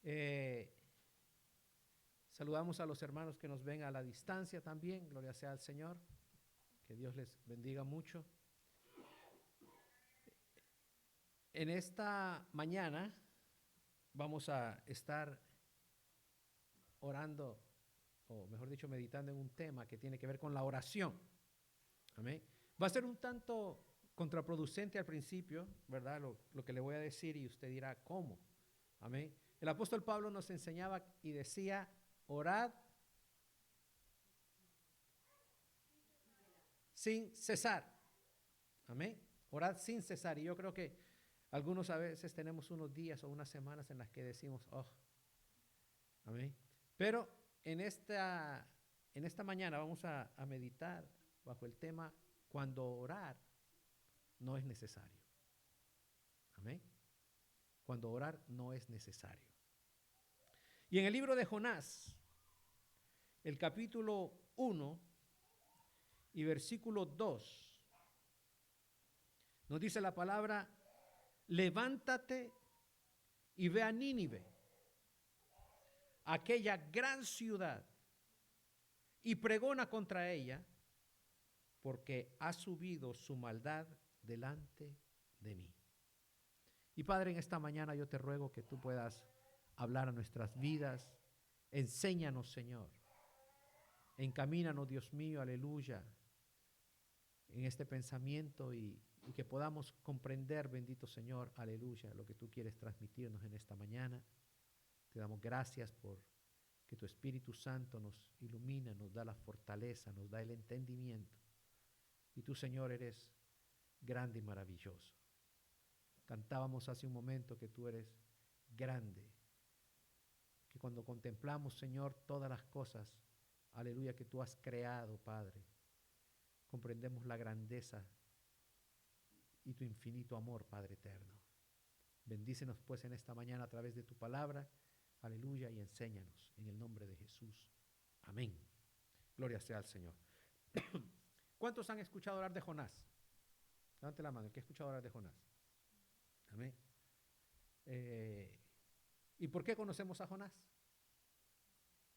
Eh, Saludamos a los hermanos que nos ven a la distancia también. Gloria sea al Señor. Que Dios les bendiga mucho. En esta mañana vamos a estar orando, o mejor dicho, meditando en un tema que tiene que ver con la oración. Amén. Va a ser un tanto contraproducente al principio, ¿verdad? Lo que le voy a decir y usted dirá, ¿cómo? Amén. El apóstol Pablo nos enseñaba y decía, orad sin cesar. Amén. Orad sin cesar. Y yo creo que algunos a veces tenemos unos días o unas semanas en las que decimos, oh, amén. Pero en esta mañana vamos a meditar bajo el tema cuando orar no es necesario. Amén. Cuando orar no es necesario. Y en el libro de Jonás, el capítulo 1 y versículo 2, nos dice la palabra, levántate y ve a Nínive, aquella gran ciudad, y pregona contra ella, porque ha subido su maldad delante de mí. Y Padre, en esta mañana yo te ruego que tú puedas hablar a nuestras vidas. Enséñanos, Señor. Encamínanos, Dios mío, aleluya, en este pensamiento y que podamos comprender, bendito Señor, aleluya, lo que tú quieres transmitirnos en esta mañana. Te damos gracias por que tu Espíritu Santo nos ilumina, nos da la fortaleza, nos da el entendimiento. Y tú, Señor, eres grande y maravilloso. Cantábamos hace un momento que tú eres grande, que cuando contemplamos, Señor, todas las cosas, aleluya, que tú has creado, Padre, comprendemos la grandeza y tu infinito amor, Padre eterno. Bendícenos pues en esta mañana a través de tu palabra, aleluya, y enséñanos en el nombre de Jesús. Amén. Gloria sea al Señor. ¿Cuántos han escuchado hablar de Jonás? Levante la mano, ¿el que ha escuchado hablar de Jonás? Amén. ¿Y por qué conocemos a Jonás?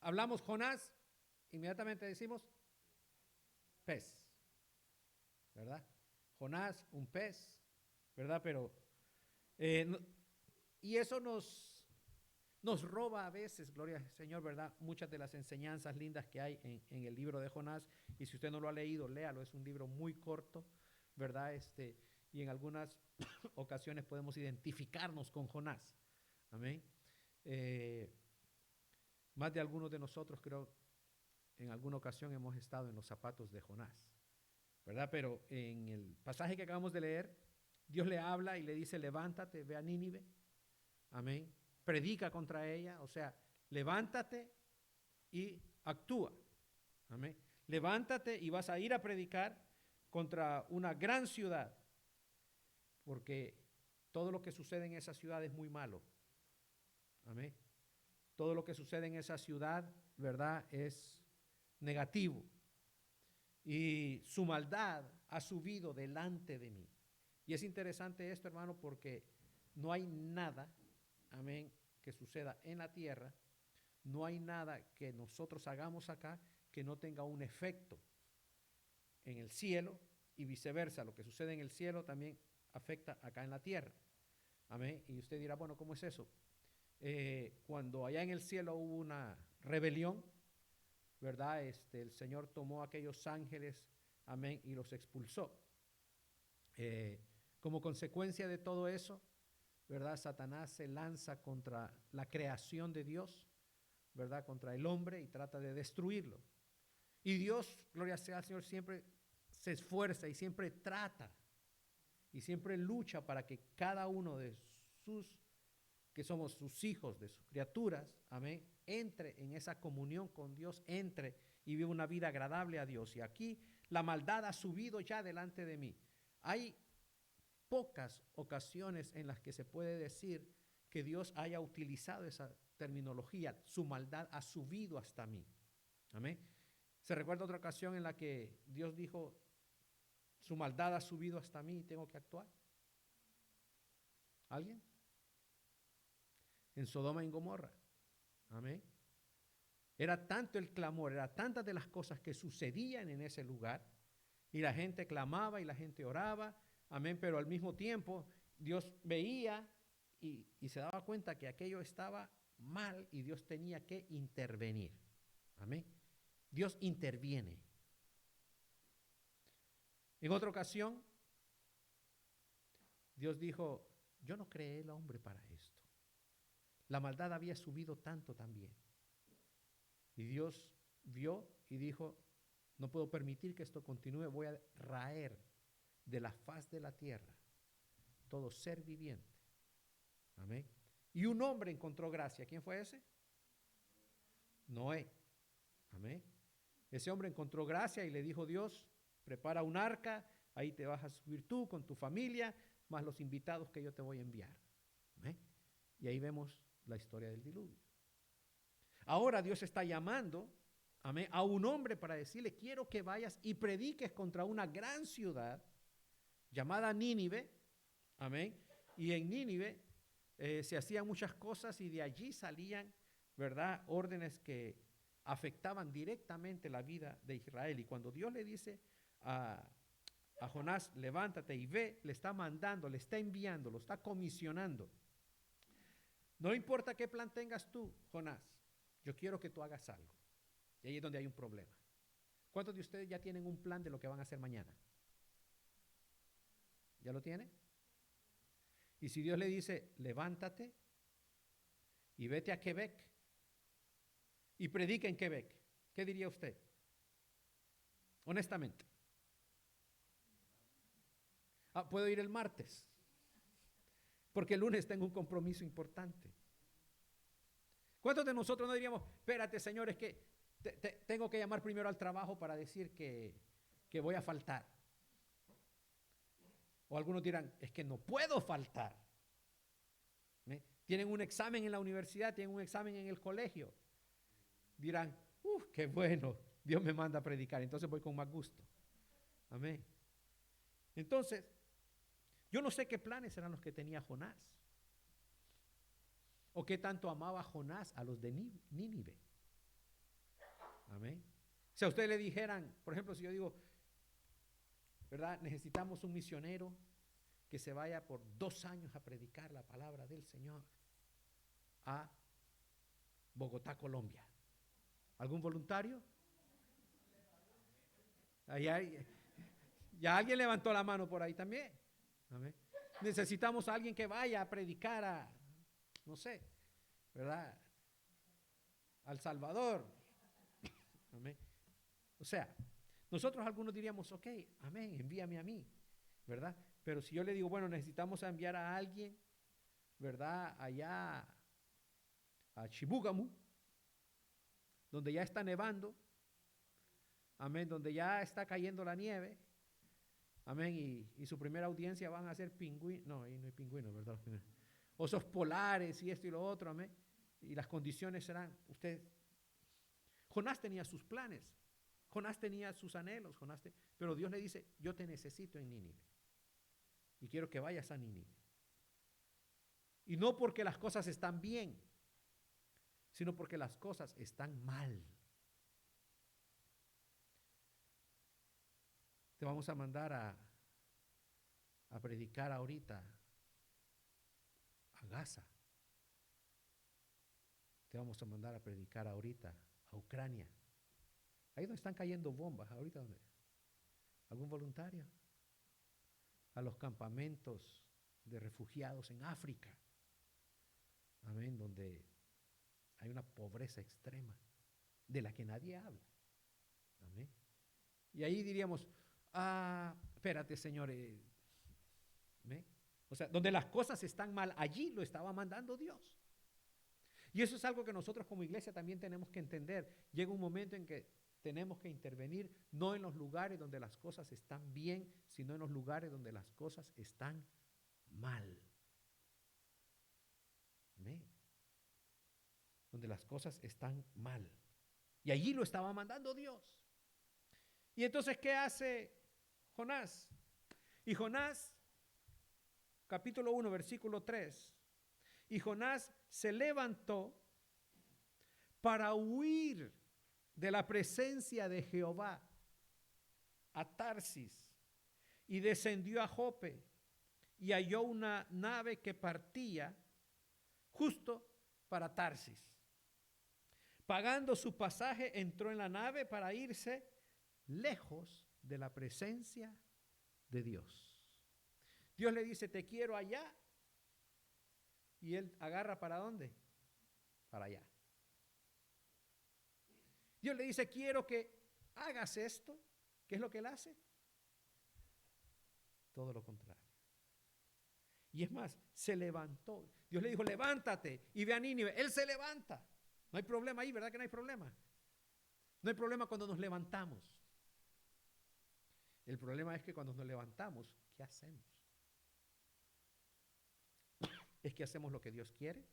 Hablamos Jonás, inmediatamente decimos pez, ¿verdad? Jonás, un pez, ¿verdad? Pero, no, y eso nos roba a veces, gloria al Señor, ¿verdad? Muchas de las enseñanzas lindas que hay en el libro de Jonás, y si usted no lo ha leído, léalo, es un libro muy corto, ¿verdad? Y en algunas ocasiones podemos identificarnos con Jonás, amén. Más de algunos de nosotros creo en alguna ocasión hemos estado en los zapatos de Jonás, ¿verdad? Pero en el pasaje que acabamos de leer, Dios le habla y le dice, levántate, ve a Nínive, amén, predica contra ella, o sea, levántate y actúa, amén. Levántate y vas a ir a predicar contra una gran ciudad, porque todo lo que sucede en esa ciudad es muy malo, amén. Todo lo que sucede en esa ciudad, ¿verdad?, es negativo. Y su maldad ha subido delante de mí. Y es interesante esto, hermano, porque no hay nada, amén, que suceda en la tierra, no hay nada que nosotros hagamos acá que no tenga un efecto en el cielo y viceversa. Lo que sucede en el cielo también afecta acá en la tierra. Amén. Y usted dirá, bueno, ¿cómo es eso? Cuando allá en el cielo hubo una rebelión, ¿verdad? El Señor tomó a aquellos ángeles, amén, y los expulsó. Como consecuencia de todo eso, ¿verdad? Satanás se lanza contra la creación de Dios, ¿verdad? Contra el hombre y trata de destruirlo. Y Dios, gloria sea al Señor, siempre se esfuerza y siempre trata y siempre lucha para que cada uno de sus, que somos sus hijos, de sus criaturas, amén, entre en esa comunión con Dios, entre y vive una vida agradable a Dios. Y aquí la maldad ha subido ya delante de mí. Hay pocas ocasiones en las que se puede decir que Dios haya utilizado esa terminología, su maldad ha subido hasta mí. Amén. ¿Se recuerda otra ocasión en la que Dios dijo, su maldad ha subido hasta mí y tengo que actuar? ¿Alguien? en Sodoma y en Gomorra. Amén. Era tanto el clamor, era tantas de las cosas que sucedían en ese lugar, y la gente clamaba y la gente oraba, amén, pero al mismo tiempo Dios veía y se daba cuenta que aquello estaba mal y Dios tenía que intervenir. Amén. Dios interviene. En otra ocasión, Dios dijo, yo no creé el hombre para esto. La maldad había subido tanto también. Y Dios vio y dijo, no puedo permitir que esto continúe, voy a raer de la faz de la tierra todo ser viviente. Amén. Y un hombre encontró gracia. ¿Quién fue ese? Noé. Amén. Ese hombre encontró gracia y le dijo Dios, prepara un arca, ahí te vas a subir tú con tu familia, más los invitados que yo te voy a enviar. Amén. Y ahí vemos la historia del diluvio. Ahora Dios está llamando, amén, a un hombre para decirle, quiero que vayas y prediques contra una gran ciudad llamada Nínive. Amén. Y en Nínive se hacían muchas cosas y de allí salían, ¿verdad?, órdenes que afectaban directamente la vida de Israel. Y cuando Dios le dice a Jonás, levántate y ve, le está mandando, le está enviando, lo está comisionando. No importa qué plan tengas tú, Jonás, yo quiero que tú hagas algo. Y ahí es donde hay un problema. ¿Cuántos de ustedes ya tienen un plan de lo que van a hacer mañana? ¿Ya lo tienen? Y si Dios le dice, levántate y vete a Quebec y predica en Quebec, ¿qué diría usted? Honestamente. Puedo ir el martes, porque el lunes tengo un compromiso importante. ¿Cuántos de nosotros no diríamos, espérate, Señor, es que tengo que llamar primero al trabajo para decir que voy a faltar? O algunos dirán, es que no puedo faltar. Tienen un examen en la universidad, tienen un examen en el colegio. Dirán, qué bueno, Dios me manda a predicar, entonces voy con más gusto. Amén. Entonces, yo no sé qué planes eran los que tenía Jonás. O qué tanto amaba Jonás a los de Nínive. Amén. Si a ustedes le dijeran, por ejemplo, si yo digo, ¿verdad? Necesitamos un misionero que se vaya por 2 años a predicar la palabra del Señor a Bogotá, Colombia. ¿Algún voluntario? Ya alguien levantó la mano por ahí también. Amén. Necesitamos a alguien que vaya a predicar a, no sé, ¿verdad?, al Salvador. Amén. O sea, nosotros algunos diríamos, ok, amén, envíame a mí, ¿verdad? Pero si yo le digo, bueno, necesitamos enviar a alguien, ¿verdad?, allá a Chibougamau, donde ya está nevando, amén, donde ya está cayendo la nieve, amén, y su primera audiencia van a ser pingüinos, no, ahí no hay pingüinos, ¿verdad? Osos polares y esto y lo otro, amén, y las condiciones serán, Jonás tenía sus planes, Jonás tenía sus anhelos, pero Dios le dice, yo te necesito en Nínive, y quiero que vayas a Nínive. Y no porque las cosas están bien, sino porque las cosas están mal. Te vamos a mandar a predicar ahorita a Gaza. Te vamos a mandar a predicar ahorita a Ucrania. Ahí donde están cayendo bombas, ahorita donde. ¿Algún voluntario? A los campamentos de refugiados en África. Amén, donde hay una pobreza extrema de la que nadie habla. Amén. Y ahí diríamos, espérate, Señor. O sea, donde las cosas están mal, allí lo estaba mandando Dios. Y eso es algo que nosotros como iglesia también tenemos que entender. Llega un momento en que tenemos que intervenir, no en los lugares donde las cosas están bien, sino en los lugares donde las cosas están mal. Amén. Donde las cosas están mal. Y allí lo estaba mandando Dios. Y entonces, ¿qué hace Jonás? Y Jonás, capítulo 1, versículo 3. Y Jonás se levantó para huir de la presencia de Jehová a Tarsis y descendió a Jope y halló una nave que partía justo para Tarsis. Pagando su pasaje, entró en la nave para irse lejos de la presencia de Dios. Dios le dice, te quiero allá. Y él agarra ¿para dónde? Para allá. Dios le dice, quiero que hagas esto. ¿Qué es lo que él hace? Todo lo contrario. Y es más, se levantó. Dios le dijo, levántate y ve a Nínive. Él se levanta. No hay problema ahí, ¿verdad que no hay problema? No hay problema cuando nos levantamos. El problema es que cuando nos levantamos, ¿qué hacemos? ¿Es que hacemos lo que Dios quiere?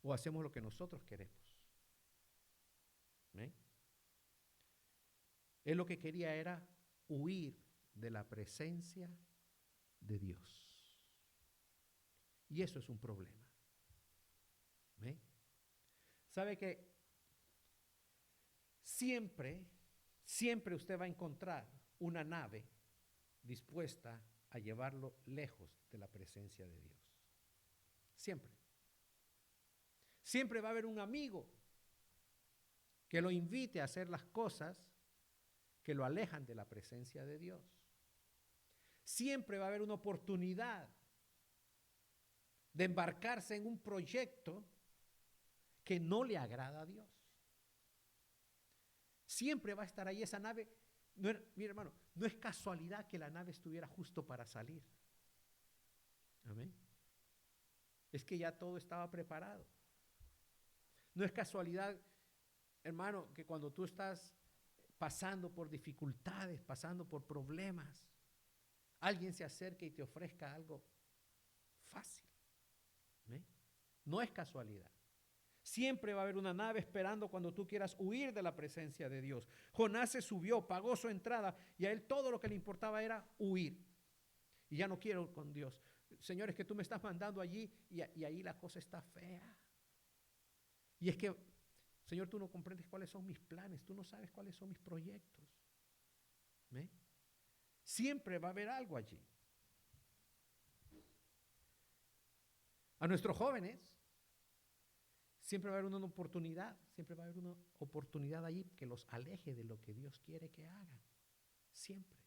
¿O hacemos lo que nosotros queremos? ¿Eh? Él lo que quería era huir de la presencia de Dios. Y eso es un problema. ¿Eh? ¿Sabe que siempre usted va a encontrar una nave dispuesta a llevarlo lejos de la presencia de Dios? Siempre. Siempre va a haber un amigo que lo invite a hacer las cosas que lo alejan de la presencia de Dios. Siempre va a haber una oportunidad de embarcarse en un proyecto que no le agrada a Dios. Siempre va a estar ahí esa nave. No, mire, hermano, no es casualidad que la nave estuviera justo para salir. Amén. Es que ya todo estaba preparado. No es casualidad, hermano, que cuando tú estás pasando por dificultades, pasando por problemas, alguien se acerque y te ofrezca algo fácil. ¿Eh? No es casualidad. Siempre va a haber una nave esperando cuando tú quieras huir de la presencia de Dios. Jonás se subió, pagó su entrada y a él todo lo que le importaba era huir. Y ya no quiero con Dios. Señor, es que tú me estás mandando allí y ahí la cosa está fea. Y es que, Señor, tú no comprendes cuáles son mis planes, tú no sabes cuáles son mis proyectos. ¿Eh? Siempre va a haber algo allí. A nuestros jóvenes, siempre va a haber una oportunidad, siempre va a haber una oportunidad allí que los aleje de lo que Dios quiere que hagan. Siempre.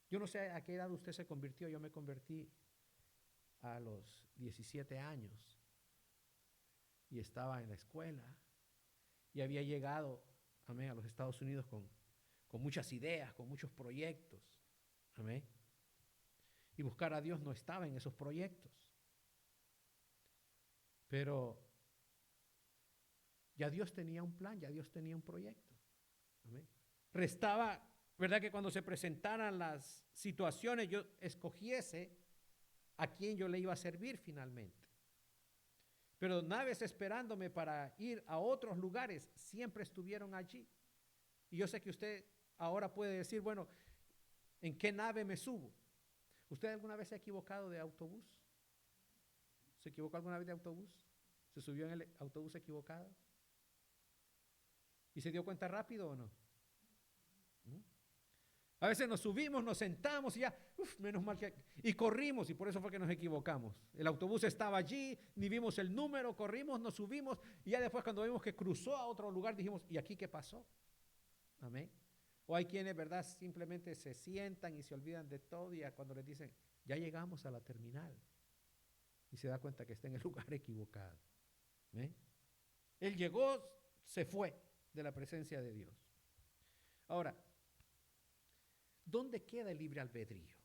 Yo no sé a qué edad usted se convirtió, yo me convertí a los 17 años y estaba en la escuela y había llegado, amén, a los Estados Unidos con muchas ideas, con muchos proyectos, amén. Y buscar a Dios no estaba en esos proyectos. Pero ya Dios tenía un plan, ya Dios tenía un proyecto. Amén. Restaba, ¿verdad?, que cuando se presentaran las situaciones yo escogiese a quién yo le iba a servir finalmente. Pero naves esperándome para ir a otros lugares siempre estuvieron allí. Y yo sé que usted ahora puede decir, bueno, ¿en qué nave me subo? ¿Usted alguna vez se ha equivocado de autobús? ¿Se equivocó alguna vez de autobús? ¿Se subió en el autobús equivocado? ¿Y se dio cuenta rápido o no? A veces nos subimos, nos sentamos y ya, menos mal que... Y corrimos, y por eso fue que nos equivocamos. El autobús estaba allí, ni vimos el número, corrimos, nos subimos, y ya después cuando vimos que cruzó a otro lugar, dijimos, ¿y aquí qué pasó? Amén. O hay quienes, ¿verdad?, simplemente se sientan y se olvidan de todo, y cuando les dicen, ya llegamos a la terminal, y se da cuenta que está en el lugar equivocado. ¿Eh? Él llegó, se fue de la presencia de Dios. Ahora, ¿dónde queda el libre albedrío?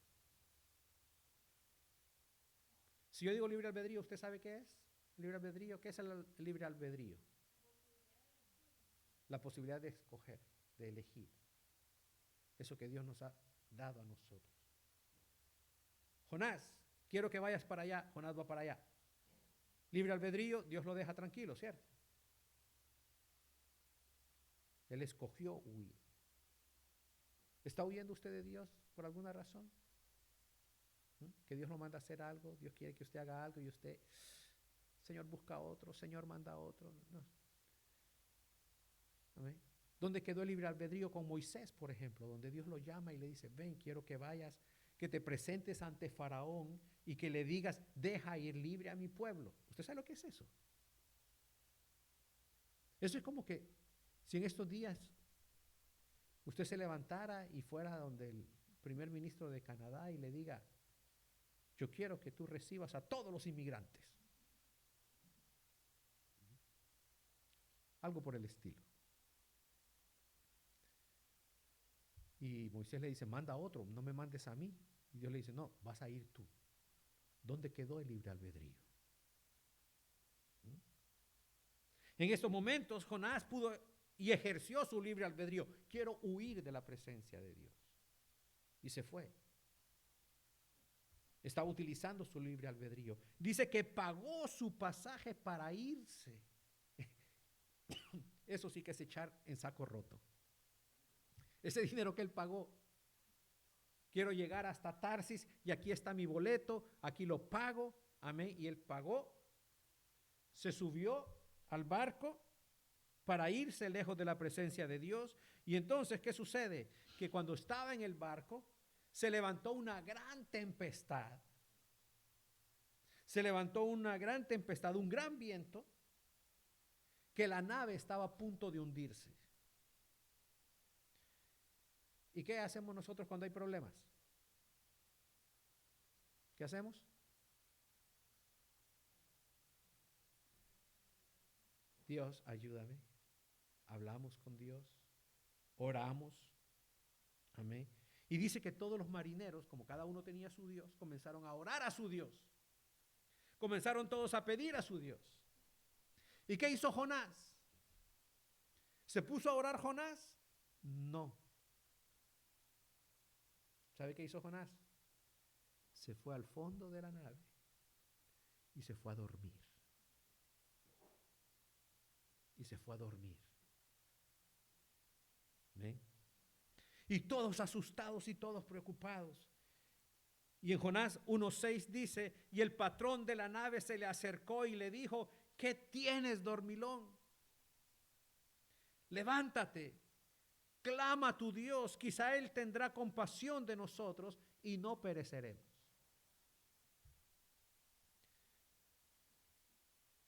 Si yo digo libre albedrío, ¿usted sabe qué es? ¿Libre albedrío? ¿Qué es el libre albedrío? La posibilidad de escoger, de elegir. Eso que Dios nos ha dado a nosotros. Jonás, quiero que vayas para allá. Jonás va para allá. Libre albedrío, Dios lo deja tranquilo, ¿cierto? Él escogió huir. ¿Está huyendo usted de Dios por alguna razón? Que Dios lo manda a hacer algo, Dios quiere que usted haga algo y usted, Señor, busca a otro, Señor, manda a otro. No. Amén. ¿Dónde quedó el libre albedrío con Moisés, por ejemplo? Donde Dios lo llama y le dice, ven, quiero que vayas, que te presentes ante Faraón y que le digas, deja ir libre a mi pueblo. ¿Usted sabe lo que es eso? Eso es como que si en estos días usted se levantara y fuera donde el primer ministro de Canadá y le diga, yo quiero que tú recibas a todos los inmigrantes. Algo por el estilo. Y Moisés le dice, manda a otro, no me mandes a mí. Y Dios le dice, no, vas a ir tú. ¿Dónde quedó el libre albedrío? En estos momentos Jonás pudo y ejerció su libre albedrío. Quiero huir de la presencia de Dios. Y se fue. Estaba utilizando su libre albedrío. Dice que pagó su pasaje para irse. Eso sí que es echar en saco roto. Ese dinero que él pagó. Quiero llegar hasta Tarsis y aquí está mi boleto, aquí lo pago. Amén. Y él pagó. Se subió al barco para irse lejos de la presencia de Dios. Y entonces, ¿qué sucede? Que cuando estaba en el barco, se levantó una gran tempestad. Se levantó una gran tempestad, un gran viento, que la nave estaba a punto de hundirse. ¿Y qué hacemos nosotros cuando hay problemas? ¿Qué hacemos? Dios, ayúdame. Hablamos con Dios, oramos. Amén. Y dice que todos los marineros, como cada uno tenía su Dios, comenzaron a orar a su Dios. Comenzaron todos a pedir a su Dios. ¿Y qué hizo Jonás? ¿Se puso a orar Jonás? No. ¿Sabe qué hizo Jonás? Se fue al fondo de la nave y se fue a dormir. Y se fue a dormir. ¿Ven? Y todos asustados y todos preocupados. Y en Jonás 1:6 dice, y el patrón de la nave se le acercó y le dijo, ¿qué tienes, dormilón? Levántate, clama a tu Dios, quizá Él tendrá compasión de nosotros y no pereceremos.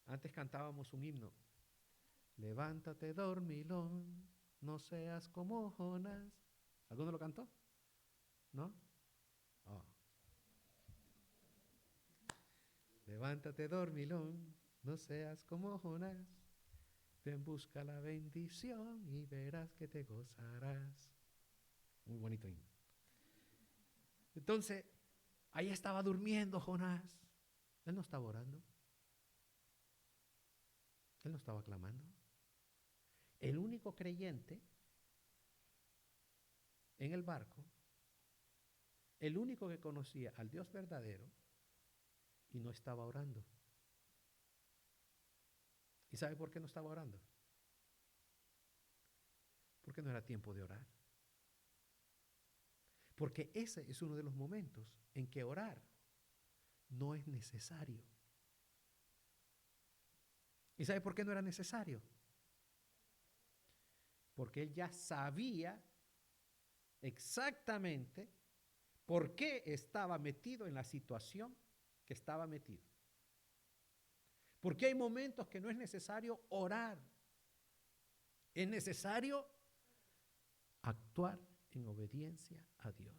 Antes cantábamos un himno. Levántate, dormilón, no seas como Jonás. ¿Alguno lo cantó? ¿No? Oh. Levántate, dormilón, no seas como Jonás. Ven, busca la bendición y verás que te gozarás. Muy bonito himno. Entonces, ahí estaba durmiendo Jonás. Él no estaba orando. Él no estaba clamando. El único creyente en el barco, el único que conocía al Dios verdadero y no estaba orando. ¿Y sabe por qué no estaba orando? Porque no era tiempo de orar. Porque ese es uno de los momentos en que orar no es necesario. ¿Y sabe por qué no era necesario? Porque él ya sabía exactamente por qué estaba metido en la situación que estaba metido. Porque hay momentos que no es necesario orar. Es necesario actuar en obediencia a Dios.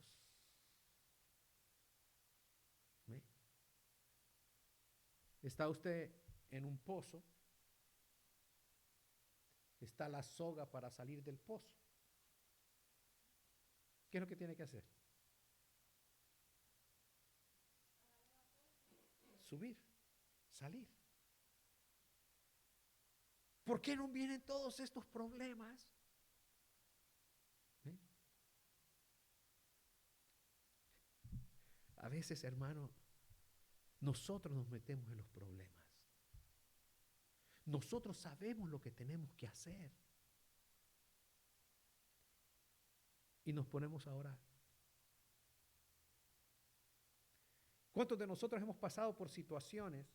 ¿Ve? Está usted en un pozo, está la soga para salir del pozo. ¿Qué es lo que tiene que hacer? Subir, salir. ¿Por qué no vienen todos estos problemas? ¿Eh? A veces, hermano, nosotros nos metemos en los problemas. Nosotros sabemos lo que tenemos que hacer. Y nos ponemos a orar. ¿Cuántos de nosotros hemos pasado por situaciones,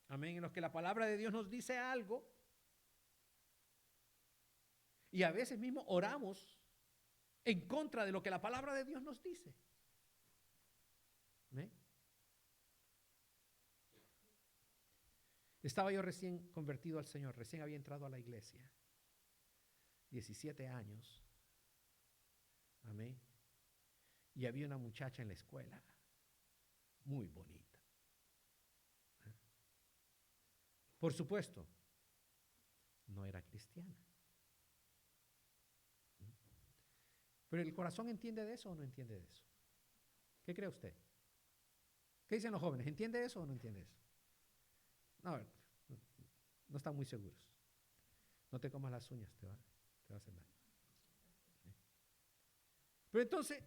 amén, en los que la palabra de Dios nos dice algo y a veces mismo oramos en contra de lo que la palabra de Dios nos dice? ¿Amén? Estaba yo recién convertido al Señor, recién había entrado a la iglesia, 17 años, amén, y había una muchacha en la escuela, muy bonita. Por supuesto, no era cristiana. Pero el corazón entiende de eso o no entiende de eso. ¿Qué cree usted? ¿Qué dicen los jóvenes? ¿Entiende eso o no entiende eso? No, no están muy seguros. No te comas las uñas, te va a hacer daño. Pero entonces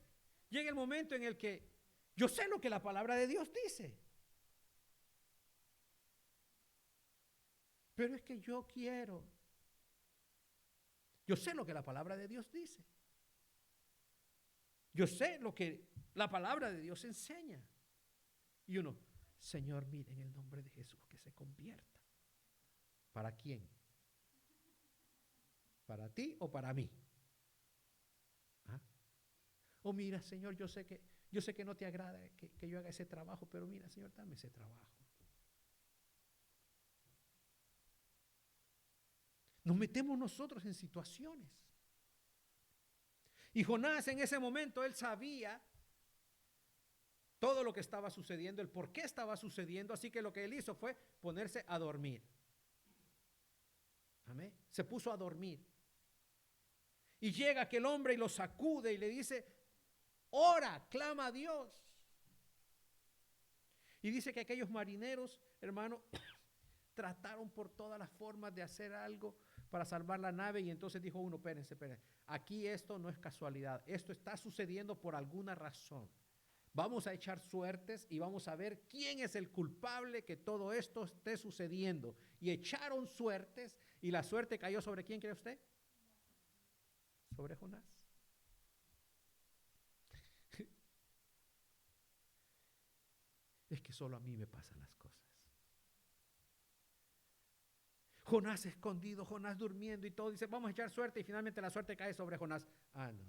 llega el momento en el que yo sé lo que la palabra de Dios dice. Pero es que yo quiero. Yo sé lo que la palabra de Dios dice. Yo sé lo que la palabra de Dios enseña. Y uno, Señor, mire en el nombre de Jesús que se convierta. ¿Para quién? ¿Para ti o para mí? ¿Ah? O mira, Señor, yo sé que no te agrada que yo haga ese trabajo, pero mira, Señor, dame ese trabajo. Nos metemos nosotros en situaciones. Y Jonás en ese momento, él sabía todo lo que estaba sucediendo, el por qué estaba sucediendo, así que lo que él hizo fue ponerse a dormir. Amén. Se puso a dormir. Y llega aquel hombre y lo sacude y le dice, ora, clama a Dios. Y dice que aquellos marineros, hermano, trataron por todas las formas de hacer algo para salvar la nave, y entonces dijo uno, espérense, aquí esto no es casualidad, esto está sucediendo por alguna razón. Vamos a echar suertes y vamos a ver quién es el culpable que todo esto esté sucediendo. Y echaron suertes, y la suerte cayó ¿sobre quién cree usted? Sobre Jonás. Es que solo a mí me pasan las cosas. Jonás escondido, Jonás durmiendo y todo, dice, vamos a echar suerte, y finalmente la suerte cae sobre Jonás. Ah, no.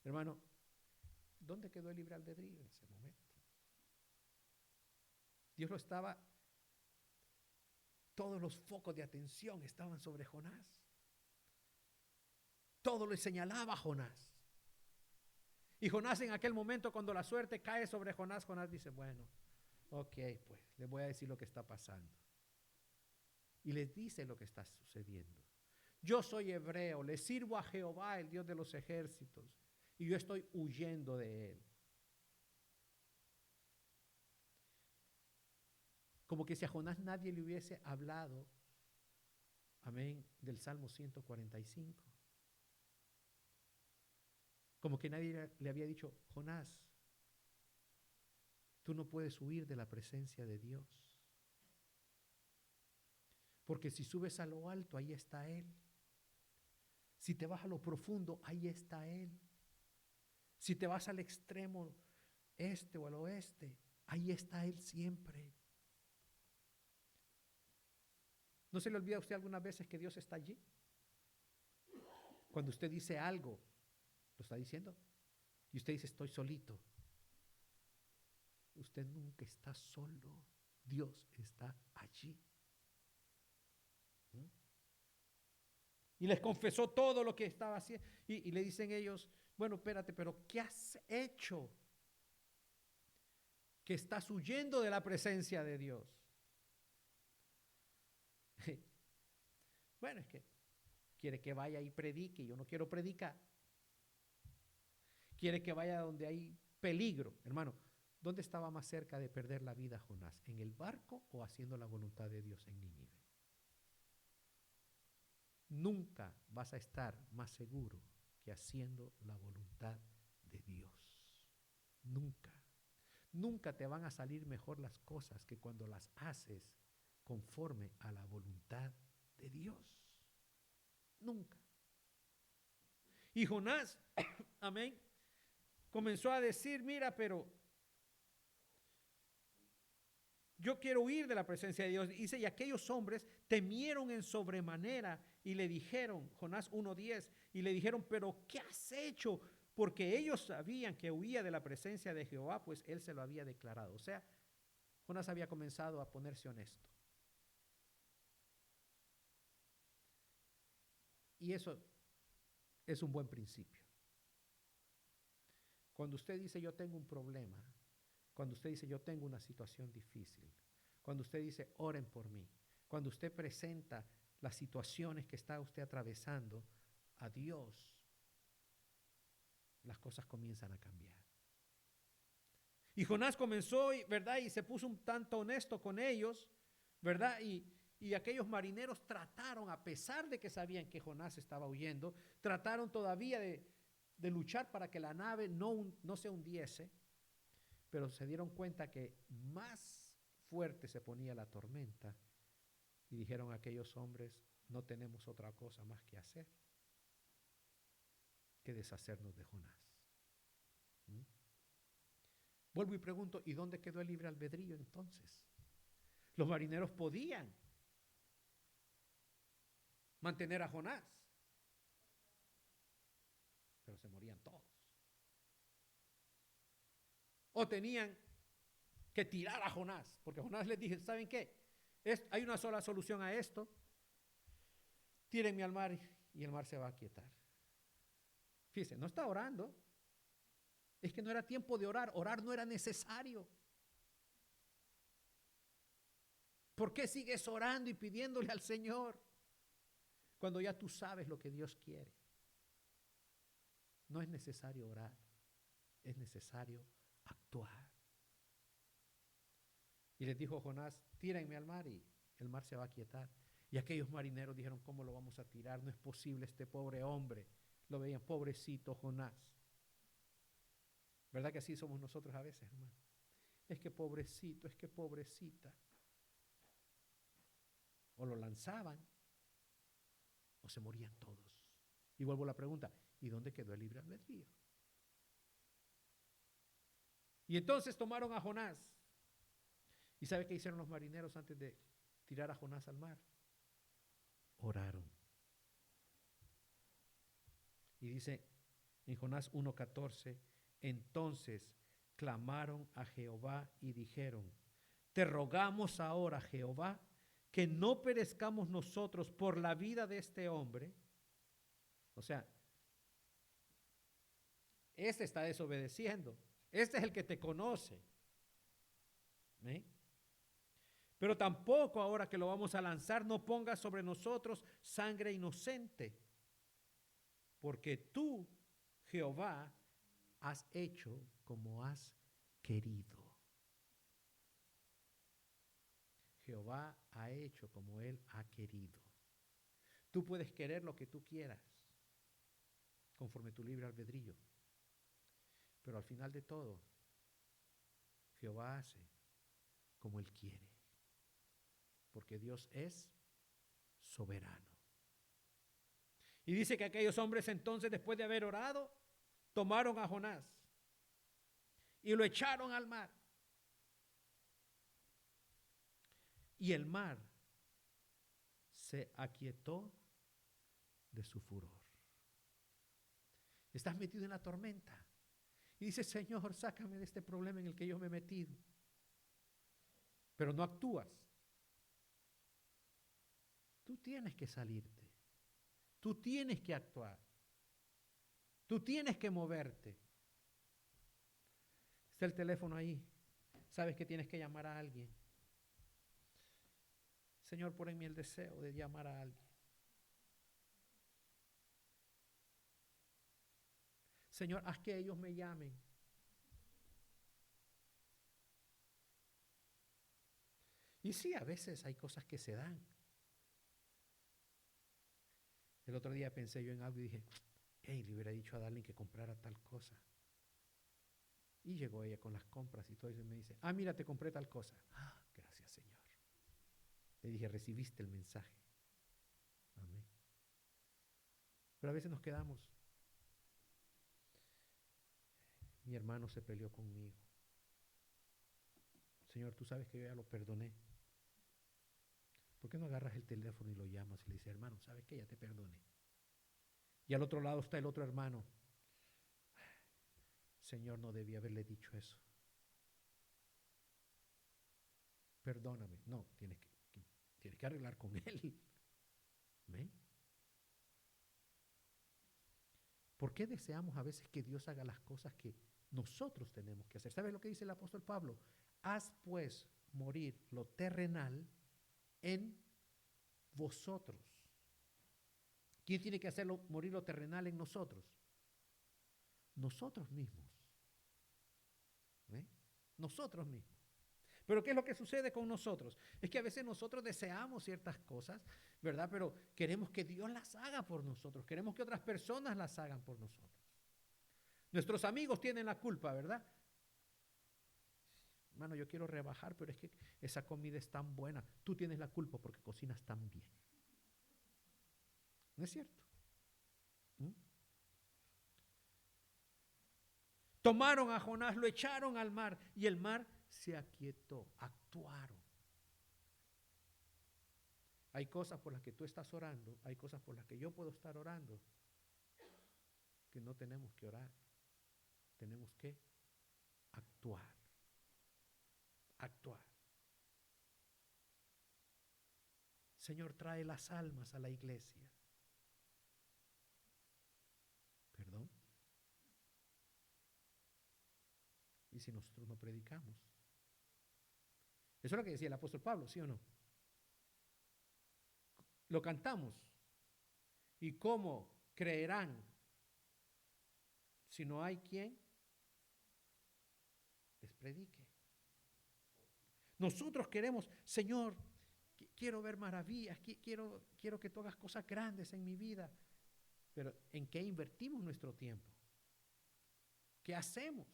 Hermano, ¿dónde quedó el libre albedrío en ese momento? Dios lo estaba, todos los focos de atención estaban sobre Jonás. Todo le señalaba a Jonás. Y Jonás en aquel momento, cuando la suerte cae sobre Jonás, Jonás dice, bueno, ok, pues les voy a decir lo que está pasando. Y les dice lo que está sucediendo. Yo soy hebreo, le sirvo a Jehová, el Dios de los ejércitos, y yo estoy huyendo de él. Como que si a Jonás nadie le hubiese hablado, amén, del Salmo 145. Como que nadie le había dicho, Jonás, tú no puedes huir de la presencia de Dios. Porque si subes a lo alto, ahí está Él. Si te vas a lo profundo, ahí está Él. Si te vas al extremo este o al oeste, ahí está Él siempre. ¿No se le olvida a usted algunas veces que Dios está allí? Cuando usted dice algo, ¿lo está diciendo? Y usted dice, estoy solito. Usted nunca está solo. Dios está allí. Y les confesó todo lo que estaba haciendo. Y le dicen ellos, bueno, espérate, pero ¿qué has hecho? Que estás huyendo de la presencia de Dios. Bueno, es que quiere que vaya y predique. Yo no quiero predicar. Quiere que vaya donde hay peligro. Hermano, ¿dónde estaba más cerca de perder la vida Jonás? ¿En el barco o haciendo la voluntad de Dios en Nínive? Nunca vas a estar más seguro que haciendo la voluntad de Dios. Nunca. Nunca te van a salir mejor las cosas que cuando las haces conforme a la voluntad de Dios. Nunca. Y Jonás, amén, comenzó a decir, mira, pero Yo quiero huir de la presencia de Dios. Dice, y aquellos hombres temieron en sobremanera y le dijeron, Jonás 1:10, y le dijeron, pero ¿qué has hecho? Porque ellos sabían que huía de la presencia de Jehová, pues él se lo había declarado. O sea, Jonás había comenzado a ponerse honesto. Y eso es un buen principio. Cuando usted dice yo tengo un problema, cuando usted dice yo tengo una situación difícil, cuando usted dice oren por mí, cuando usted presenta las situaciones que está usted atravesando a Dios, las cosas comienzan a cambiar. Y Jonás comenzó, ¿verdad? Y se puso un tanto honesto con ellos, ¿verdad? Y aquellos marineros trataron, a pesar de que sabían que Jonás estaba huyendo, trataron todavía de luchar para que la nave no se hundiese, pero se dieron cuenta que más fuerte se ponía la tormenta y dijeron a aquellos hombres, no tenemos otra cosa más que hacer que deshacernos de Jonás. ¿Mm? Vuelvo y pregunto, ¿y dónde quedó el libre albedrío entonces? Los marineros podían mantener a Jonás, pero se morían todos. O tenían que tirar a Jonás, porque Jonás les dije, ¿saben qué? Hay una sola solución a esto. Tírenme al mar y el mar se va a aquietar. Fíjense, no está orando. Es que no era tiempo de orar. Orar no era necesario. ¿Por qué sigues orando y pidiéndole al Señor cuando ya tú sabes lo que Dios quiere? No es necesario orar, es necesario actuar. Y les dijo Jonás, tírenme al mar y el mar se va a aquietar. Y aquellos marineros dijeron, ¿cómo lo vamos a tirar? No es posible, este pobre hombre. Lo veían, pobrecito Jonás. ¿Verdad que así somos nosotros a veces, hermano? Es que pobrecito, es que pobrecita. O lo lanzaban o se morían todos. Y vuelvo a la pregunta, ¿y dónde quedó el libre albedrío? Y entonces tomaron a Jonás. ¿Y sabe qué hicieron los marineros antes de tirar a Jonás al mar? Oraron. Y dice en Jonás 1:14, entonces clamaron a Jehová y dijeron, te rogamos ahora, Jehová, que no perezcamos nosotros por la vida de este hombre. O sea, este está desobedeciendo. Este es el que te conoce. ¿Eh? Pero tampoco ahora que lo vamos a lanzar, no pongas sobre nosotros sangre inocente. Porque tú, Jehová, has hecho como has querido. Jehová ha hecho como Él ha querido. Tú puedes querer lo que tú quieras, conforme tu libre albedrío. Pero al final de todo, Jehová hace como Él quiere. Porque Dios es soberano. Y dice que aquellos hombres entonces, después de haber orado, tomaron a Jonás y lo echaron al mar. Y el mar se aquietó de su furor. Estás metido en la tormenta y dices, Señor, sácame de este problema en el que yo me he metido. Pero no actúas. Tú tienes que salirte. Tú tienes que actuar. Tú tienes que moverte. Está el teléfono ahí. Sabes que tienes que llamar a alguien. Señor, pon en mí el deseo de llamar a alguien. Señor, haz que ellos me llamen. Y sí, a veces hay cosas que se dan. El otro día pensé yo en algo y dije, hey, le hubiera dicho a Darlene que comprara tal cosa. Y llegó ella con las compras y todo eso y me dice, mira, te compré tal cosa. Gracias, Señor. Le dije, recibiste el mensaje. Amén. Pero a veces nos quedamos. Mi hermano se peleó conmigo. Señor, tú sabes que yo ya lo perdoné. ¿Por qué no agarras el teléfono y lo llamas y le dices, hermano, ¿sabes qué? Ya te perdoné. Y al otro lado está el otro hermano. Señor, no debía haberle dicho eso. Perdóname. No, tienes que arreglar con él. ¿Ven? ¿Por qué deseamos a veces que Dios haga las cosas que nosotros tenemos que hacer? ¿Sabes lo que dice el apóstol Pablo? Haz pues morir lo terrenal en vosotros. ¿Quién tiene que hacerlo morir lo terrenal en nosotros? Nosotros mismos. ¿Eh? Nosotros mismos. Pero ¿qué es lo que sucede con nosotros? Es que a veces nosotros deseamos ciertas cosas, ¿verdad? Pero queremos que Dios las haga por nosotros. Queremos que otras personas las hagan por nosotros. Nuestros amigos tienen la culpa, ¿verdad? Hermano, yo quiero rebajar, pero es que esa comida es tan buena. Tú tienes la culpa porque cocinas tan bien. ¿No es cierto? ¿Mm? Tomaron a Jonás, lo echaron al mar y el mar se aquietó, actuaron. Hay cosas por las que tú estás orando, hay cosas por las que yo puedo estar orando, que no tenemos que orar, tenemos que actuar, actuar. Señor, trae las almas a la iglesia. ¿Perdón? ¿Y si nosotros no predicamos? Eso es lo que decía el apóstol Pablo, ¿sí o no? Lo cantamos. ¿Y cómo creerán si no hay quien les predique? Nosotros queremos, Señor, quiero ver maravillas, quiero que tú hagas cosas grandes en mi vida. Pero ¿en qué invertimos nuestro tiempo? ¿Qué hacemos?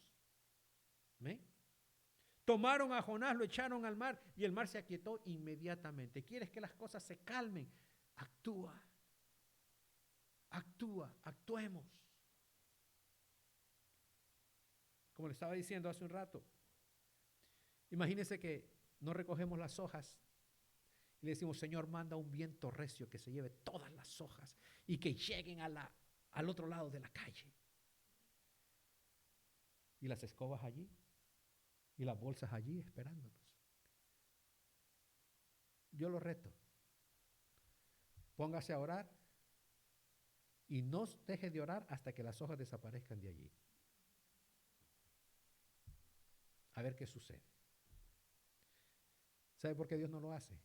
¿Ven? Tomaron a Jonás, lo echaron al mar y el mar se aquietó inmediatamente. ¿Quieres que las cosas se calmen? Actúa. Actúa, actuemos. Como le estaba diciendo hace un rato, imagínense que no recogemos las hojas y le decimos, Señor, manda un viento recio que se lleve todas las hojas y que lleguen al otro lado de la calle. Y las escobas allí y las bolsas allí esperándonos. Yo lo reto. Póngase a orar y no deje de orar hasta que las hojas desaparezcan de allí. A ver qué sucede. ¿Sabe por qué Dios no lo hace?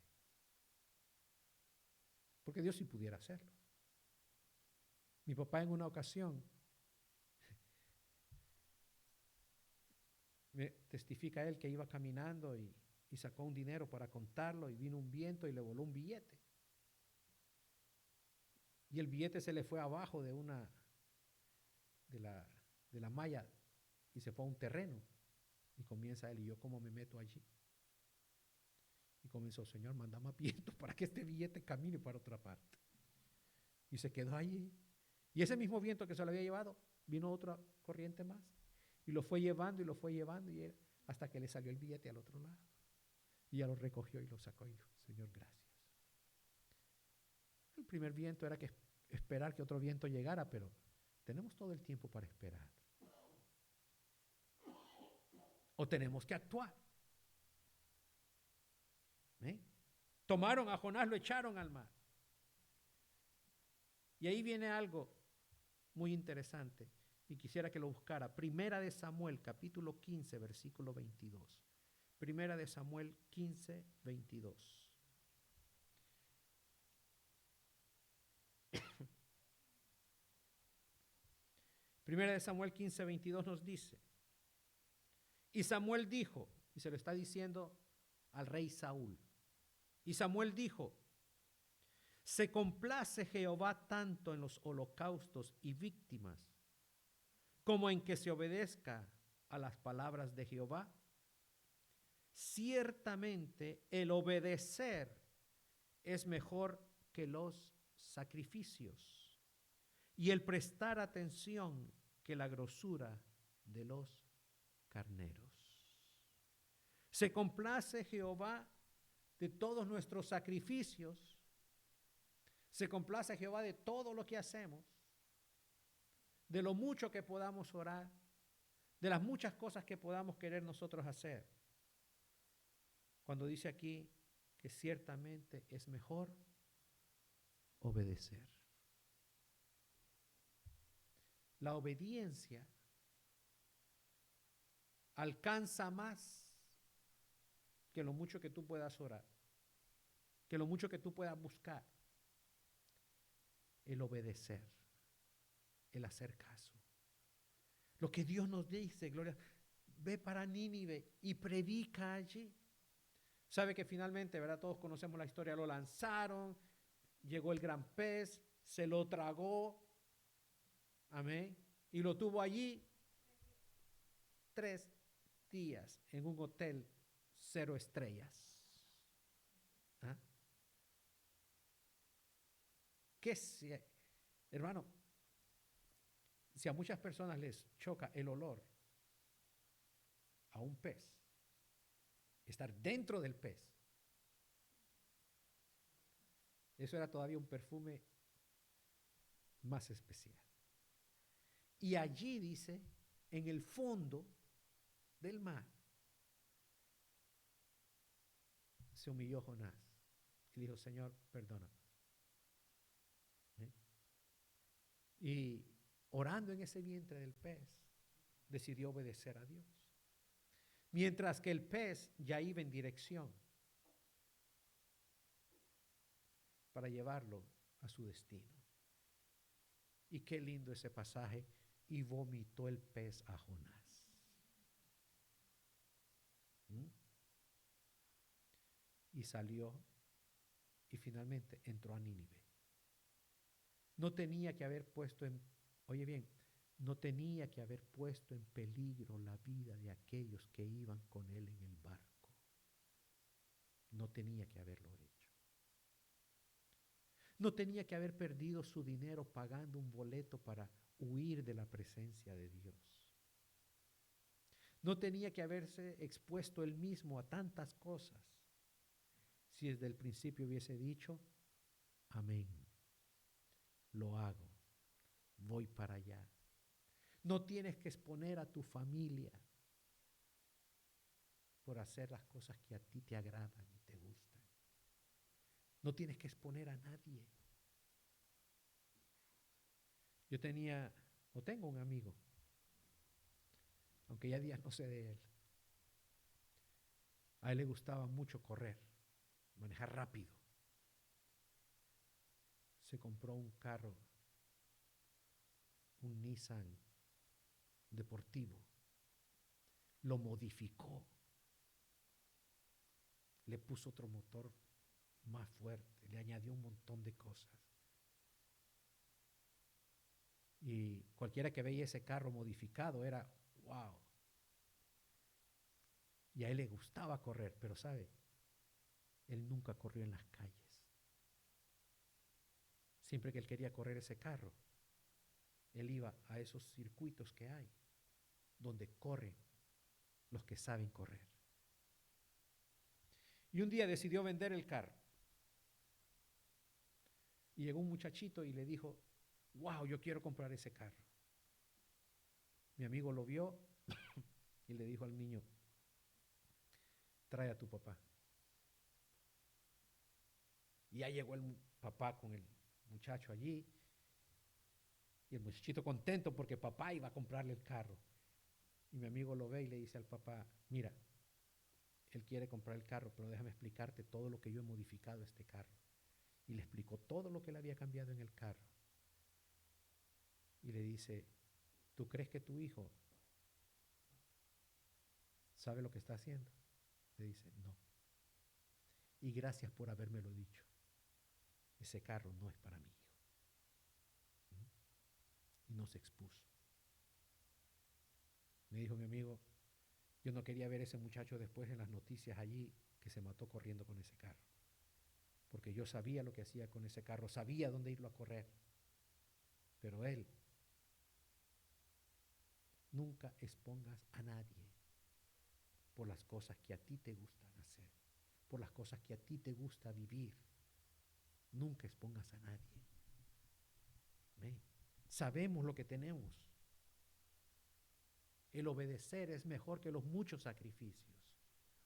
Porque Dios sí pudiera hacerlo. Mi papá en una ocasión me testifica él que iba caminando y sacó un dinero para contarlo y vino un viento y le voló un billete. Y el billete se le fue abajo de la malla y se fue a un terreno. Y comienza él, y yo cómo me meto allí. Y comenzó, Señor, manda más viento para que este billete camine para otra parte. Y se quedó allí. Y ese mismo viento que se lo había llevado, vino otra corriente más. Y lo fue llevando y lo fue llevando y hasta que le salió el billete al otro lado. Y ya lo recogió y lo sacó y dijo, Señor, gracias. El primer viento era que esperar que otro viento llegara, pero tenemos todo el tiempo para esperar. O tenemos que actuar. ¿Eh? Tomaron a Jonás, lo echaron al mar. Y ahí viene algo muy interesante y quisiera que lo buscara. Primera de Samuel, capítulo 15, versículo 22. Primera de Samuel 15, 22. Primera de Samuel 15, 22 nos dice, y Samuel dijo, y se lo está diciendo al rey Saúl, y Samuel dijo, se complace Jehová tanto en los holocaustos y víctimas, como en que se obedezca a las palabras de Jehová. Ciertamente el obedecer es mejor que los sacrificios, y el prestar atención que la grosura de los carneros. Se complace Jehová de todos nuestros sacrificios. Se complace Jehová de todo lo que hacemos, de lo mucho que podamos orar, de las muchas cosas que podamos querer nosotros hacer. Cuando dice aquí que ciertamente es mejor obedecer. La obediencia alcanza más que lo mucho que tú puedas orar, que lo mucho que tú puedas buscar. El obedecer, el hacer caso. Lo que Dios nos dice, gloria, ve para Nínive y predica allí. Sabe que finalmente, ¿verdad? Todos conocemos la historia, lo lanzaron, llegó el gran pez, se lo tragó, amén, y lo tuvo allí 3 días en un hotel 0 estrellas. ¿Ah? ¿Qué se, hermano? Si a muchas personas les choca el olor a un pez, estar dentro del pez, eso era todavía un perfume más especial. Y allí dice, en el fondo del mar, se humilló Jonás y dijo, Señor, perdóname. Y orando en ese vientre del pez, decidió obedecer a Dios. Mientras que el pez ya iba en dirección para llevarlo a su destino. Y qué lindo ese pasaje. Y vomitó el pez a Jonás. Y salió y finalmente entró a Nínive. No tenía que haber puesto en, oye bien, no tenía que haber puesto en peligro la vida de aquellos que iban con él en el barco. No tenía que haberlo hecho. No tenía que haber perdido su dinero pagando un boleto para huir de la presencia de Dios. No tenía que haberse expuesto él mismo a tantas cosas si desde el principio hubiese dicho, amén, lo hago, voy para allá. No tienes que exponer a tu familia por hacer las cosas que a ti te agradan y te gustan. No tienes que exponer a nadie. Yo tenía, o tengo un amigo, aunque ya días no sé de él. A él le gustaba mucho correr, manejar rápido. Se compró un carro, un Nissan deportivo. Lo modificó. Le puso otro motor más fuerte, le añadió un montón de cosas. Y cualquiera que veía ese carro modificado era, wow. Y a él le gustaba correr, pero ¿sabe? Él nunca corrió en las calles. Siempre que él quería correr ese carro, él iba a esos circuitos que hay, donde corren los que saben correr. Y un día decidió vender el carro. Y llegó un muchachito y le dijo, wow, yo quiero comprar ese carro. Mi amigo lo vio y le dijo al niño, trae a tu papá. Y ya llegó el papá con el muchacho allí. Y el muchachito contento porque papá iba a comprarle el carro. Y mi amigo lo ve y le dice al papá, mira, él quiere comprar el carro, pero déjame explicarte todo lo que yo he modificado a este carro. Y le explicó todo lo que le había cambiado en el carro. Y le dice, ¿tú crees que tu hijo sabe lo que está haciendo? Le dice, no. Y gracias por habérmelo dicho. Ese carro no es para mi hijo. Y no se expuso. Me dijo mi amigo, yo no quería ver a ese muchacho después en las noticias allí que se mató corriendo con ese carro. Porque yo sabía lo que hacía con ese carro, sabía dónde irlo a correr. Pero él, nunca expongas a nadie por las cosas que a ti te gustan hacer, por las cosas que a ti te gusta vivir. Nunca expongas a nadie. ¿Ve? Sabemos lo que tenemos. El obedecer es mejor que los muchos sacrificios.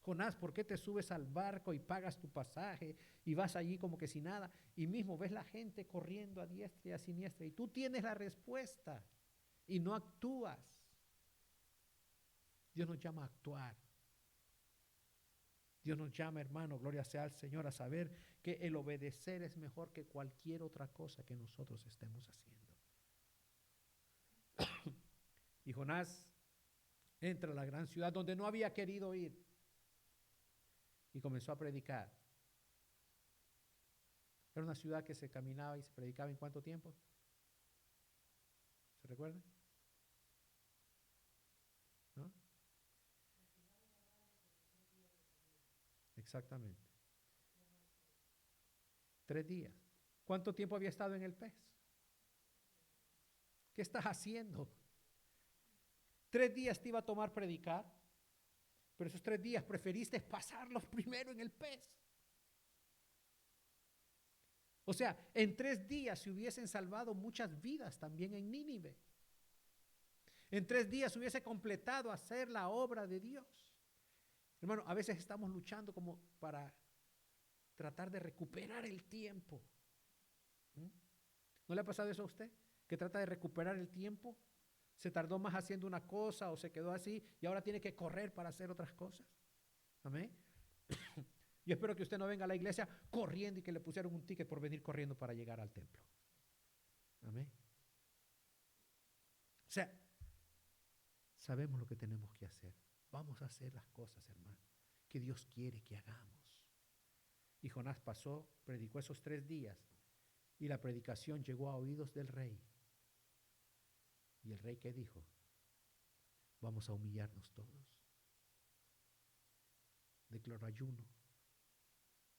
Jonás, ¿por qué te subes al barco y pagas tu pasaje y vas allí como que sin nada? Y mismo ves la gente corriendo a diestra y a siniestra y tú tienes la respuesta y no actúas. Dios nos llama a actuar. Dios nos llama, hermano, gloria sea al Señor, a saber que el obedecer es mejor que cualquier otra cosa que nosotros estemos haciendo. Y Jonás entra a la gran ciudad donde no había querido ir y comenzó a predicar. Era una ciudad que se caminaba y se predicaba ¿en cuánto tiempo? ¿Se recuerda? ¿No? Exactamente. 3 días. ¿Cuánto tiempo había estado en el pez? ¿Qué estás haciendo? 3 días te iba a tomar predicar, pero esos 3 días preferiste pasarlos primero en el pez. O sea, en 3 días se hubiesen salvado muchas vidas también en Nínive. En 3 días se hubiese completado hacer la obra de Dios. Hermano, a veces estamos luchando como para tratar de recuperar el tiempo. ¿No le ha pasado eso a usted? Que trata de recuperar el tiempo. Se tardó más haciendo una cosa o se quedó así y ahora tiene que correr para hacer otras cosas. Amén. Yo espero que usted no venga a la iglesia corriendo y que le pusieron un ticket por venir corriendo para llegar al templo. Amén. O sea, sabemos lo que tenemos que hacer. Vamos a hacer las cosas, hermano, que Dios quiere que hagamos. Y Jonás pasó, predicó esos 3 días y la predicación llegó a oídos del rey. ¿Y el rey qué dijo? Vamos a humillarnos todos. Declaró ayuno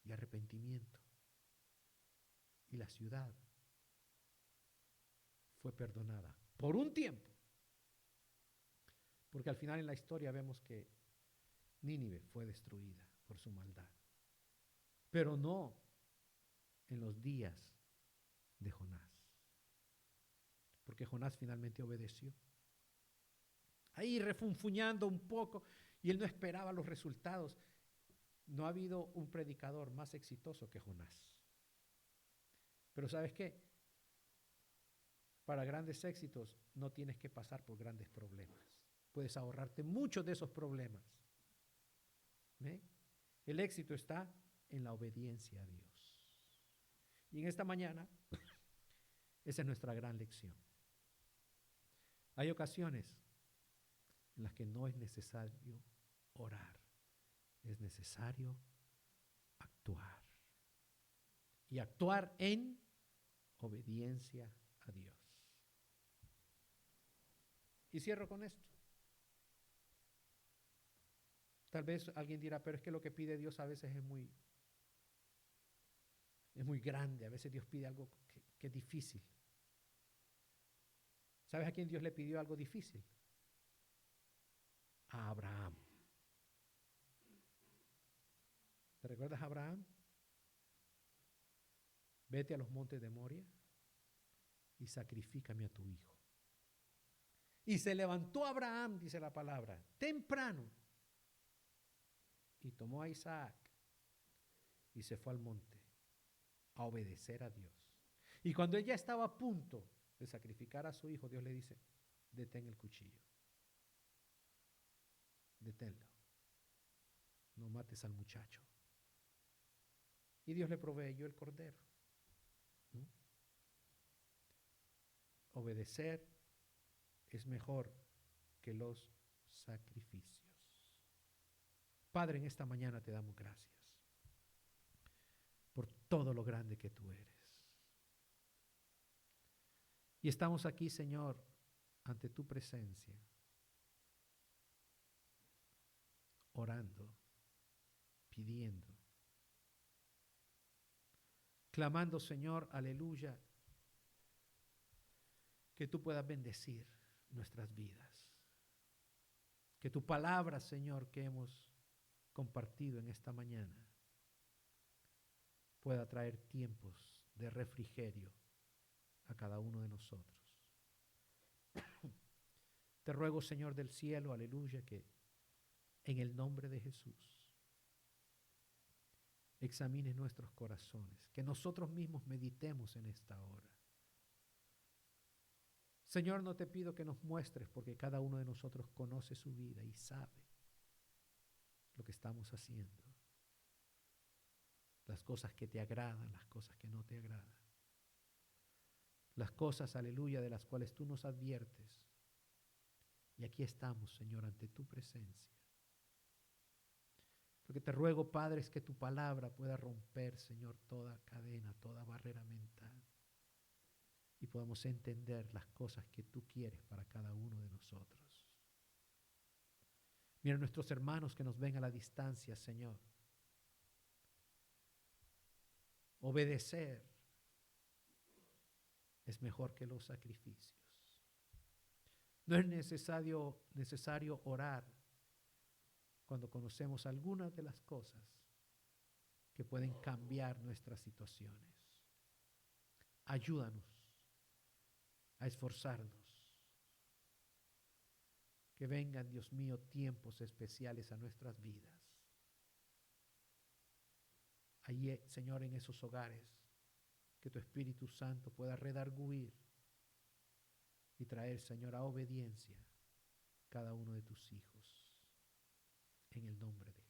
y arrepentimiento. Y la ciudad fue perdonada por un tiempo. Porque al final en la historia vemos que Nínive fue destruida por su maldad. Pero no en los días de Jonás. Porque Jonás finalmente obedeció. Ahí refunfuñando un poco y él no esperaba los resultados. No ha habido un predicador más exitoso que Jonás. Pero ¿sabes qué? Para grandes éxitos no tienes que pasar por grandes problemas. Puedes ahorrarte muchos de esos problemas. ¿Ve? El éxito está en la obediencia a Dios. Y en esta mañana, esa es nuestra gran lección. Hay ocasiones en las que no es necesario orar, es necesario actuar. Y actuar en obediencia a Dios. Y cierro con esto. Tal vez alguien dirá, pero es que lo que pide Dios a veces es muy grande. A veces Dios pide algo que es difícil. ¿Sabes a quién Dios le pidió algo difícil? A Abraham. ¿Te recuerdas a Abraham? Vete a los montes de Moria y sacrifícame a tu hijo. Y se levantó Abraham, dice la palabra, temprano, y tomó a Isaac y se fue al monte a obedecer a Dios. Y cuando ella estaba a punto de sacrificar a su hijo, Dios le dice, detén el cuchillo. Deténlo. No mates al muchacho. Y Dios le proveyó el cordero. ¿Mm? Obedecer es mejor que los sacrificios. Padre, en esta mañana te damos gracias por todo lo grande que tú eres. Y estamos aquí, Señor, ante tu presencia, orando, pidiendo, clamando, Señor, aleluya, que tú puedas bendecir nuestras vidas, Que tu palabra, Señor, que hemos compartido en esta mañana, pueda traer tiempos de refrigerio a cada uno de nosotros. Te ruego, Señor del cielo, aleluya, que en el nombre de Jesús examines nuestros corazones, que nosotros mismos meditemos en esta hora. Señor, no te pido que nos muestres, porque cada uno de nosotros conoce su vida y sabe lo que estamos haciendo. Las cosas que te agradan, las cosas que no te agradan. Las cosas, aleluya, de las cuales tú nos adviertes. Y aquí estamos, Señor, ante tu presencia. Lo que te ruego, Padre, es que tu palabra pueda romper, Señor, toda cadena, toda barrera mental. Y podamos entender las cosas que tú quieres para cada uno de nosotros. Mira nuestros hermanos que nos ven a la distancia, Señor. Obedecer es mejor que los sacrificios. No es necesario orar cuando conocemos algunas de las cosas que pueden cambiar nuestras situaciones. Ayúdanos a esforzarnos. Que vengan, Dios mío, tiempos especiales a nuestras vidas. Allí, Señor, en esos hogares, que tu Espíritu Santo pueda redarguir y traer, Señor, a obediencia cada uno de tus hijos. En el nombre de